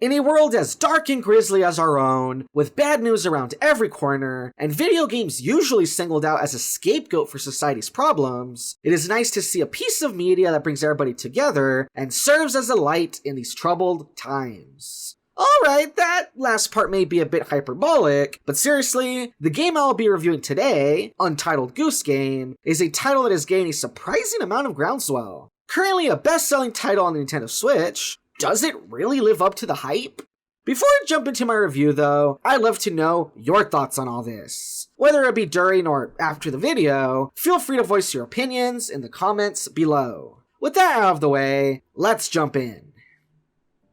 In a world as dark and grisly as our own, with bad news around every corner, and video games usually singled out as a scapegoat for society's problems, it is nice to see a piece of media that brings everybody together and serves as a light in these troubled times. Alright, that last part may be a bit hyperbolic, but seriously, the game I'll be reviewing today, Untitled Goose Game, is a title that has gained a surprising amount of groundswell. Currently a best-selling title on the Nintendo Switch, does it really live up to the hype? Before I jump into my review though, I'd love to know your thoughts on all this. Whether it be during or after the video, feel free to voice your opinions in the comments below. With that out of the way, let's jump in.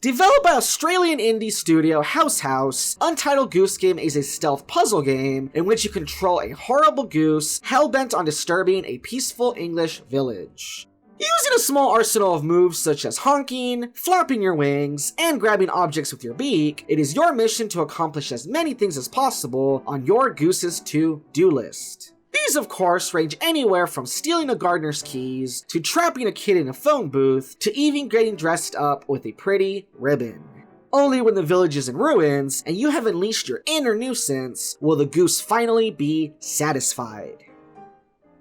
Developed by Australian indie studio House, Untitled Goose Game is a stealth puzzle game in which you control a horrible goose hell-bent on disturbing a peaceful English village. Using a small arsenal of moves such as honking, flapping your wings, and grabbing objects with your beak, it is your mission to accomplish as many things as possible on your goose's to-do list. These of course range anywhere from stealing a gardener's keys, to trapping a kid in a phone booth, to even getting dressed up with a pretty ribbon. Only when the village is in ruins, and you have unleashed your inner nuisance, will the goose finally be satisfied.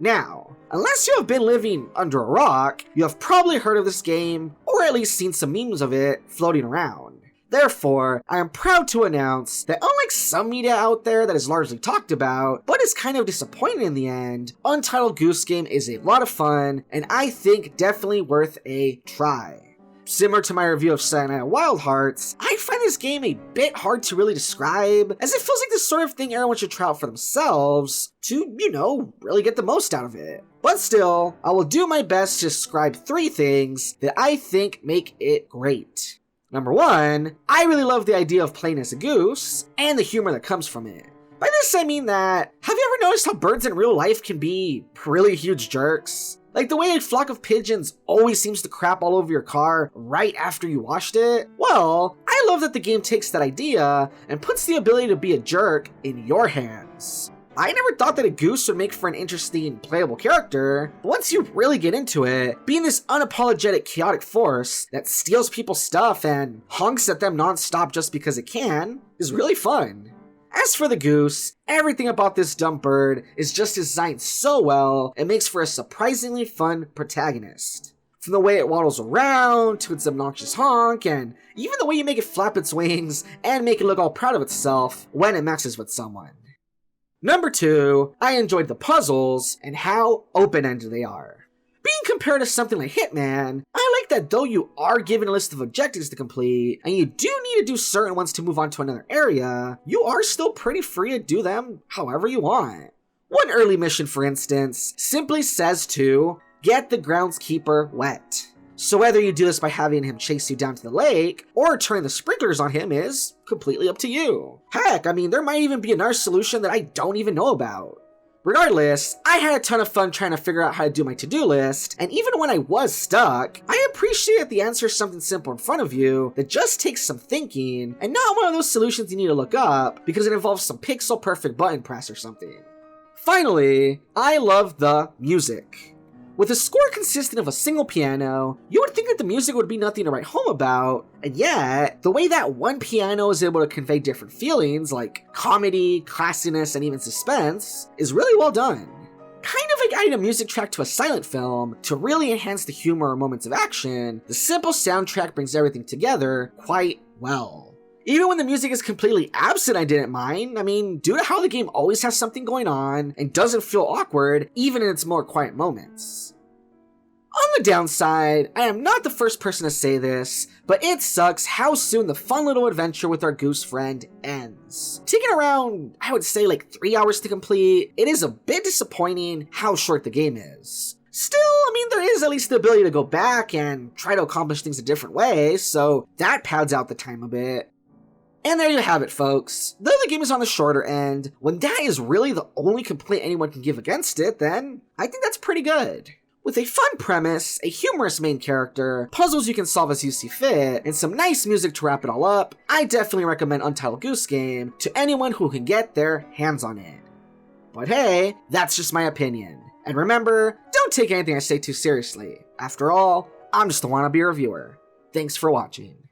Now, unless you have been living under a rock, you have probably heard of this game, or at least seen some memes of it floating around. Therefore, I am proud to announce that unlike some media out there that is largely talked about, but is kind of disappointing in the end, Untitled Goose Game is a lot of fun, and I think definitely worth a try. Similar to my review of Silent Night Wild Hearts, I find this game a bit hard to really describe, as it feels like the sort of thing everyone should try out for themselves to, really get the most out of it. But still, I will do my best to describe 3 things that I think make it great. Number 1, I really love the idea of playing as a goose, and the humor that comes from it. By this I mean that, have you ever noticed how birds in real life can be really huge jerks? Like the way a flock of pigeons always seems to crap all over your car right after you washed it? Well, I love that the game takes that idea and puts the ability to be a jerk in your hands. I never thought that a goose would make for an interesting, playable character, but once you really get into it, being this unapologetic, chaotic force that steals people's stuff and honks at them non-stop just because it can, is really fun. As for the goose, everything about this dumb bird is just designed so well, it makes for a surprisingly fun protagonist. From the way it waddles around, to its obnoxious honk, and even the way you make it flap its wings and make it look all proud of itself when it messes with someone. Number 2, I enjoyed the puzzles and how open-ended they are. Being compared to something like Hitman, I like that though you are given a list of objectives to complete, and you do need to do certain ones to move on to another area, you are still pretty free to do them however you want. One early mission, for instance, simply says to get the groundskeeper wet. So whether you do this by having him chase you down to the lake, or turning the sprinklers on him is completely up to you. Heck, there might even be another solution that I don't even know about. Regardless, I had a ton of fun trying to figure out how to do my to-do list, and even when I was stuck, I appreciate the answer is something simple in front of you that just takes some thinking, and not one of those solutions you need to look up because it involves some pixel-perfect button press or something. Finally, I love the music. With a score consistent of a single piano, you would think that the music would be nothing to write home about, and yet, the way that one piano is able to convey different feelings like comedy, classiness, and even suspense is really well done. Kind of like adding a music track to a silent film to really enhance the humor or moments of action, the simple soundtrack brings everything together quite well. Even when the music is completely absent, I didn't mind. Due to how the game always has something going on and doesn't feel awkward even in its more quiet moments. On the downside, I am not the first person to say this, but it sucks how soon the fun little adventure with our goose friend ends. Taking around, I would say 3 hours to complete, it is a bit disappointing how short the game is. Still, there is at least the ability to go back and try to accomplish things a different way, so that pads out the time a bit. And there you have it, folks. Though the game is on the shorter end, when that is really the only complaint anyone can give against it, then I think that's pretty good. With a fun premise, a humorous main character, puzzles you can solve as you see fit, and some nice music to wrap it all up, I definitely recommend Untitled Goose Game to anyone who can get their hands on it. But hey, that's just my opinion. And remember, don't take anything I say too seriously. After all, I'm just a wannabe reviewer. Thanks for watching.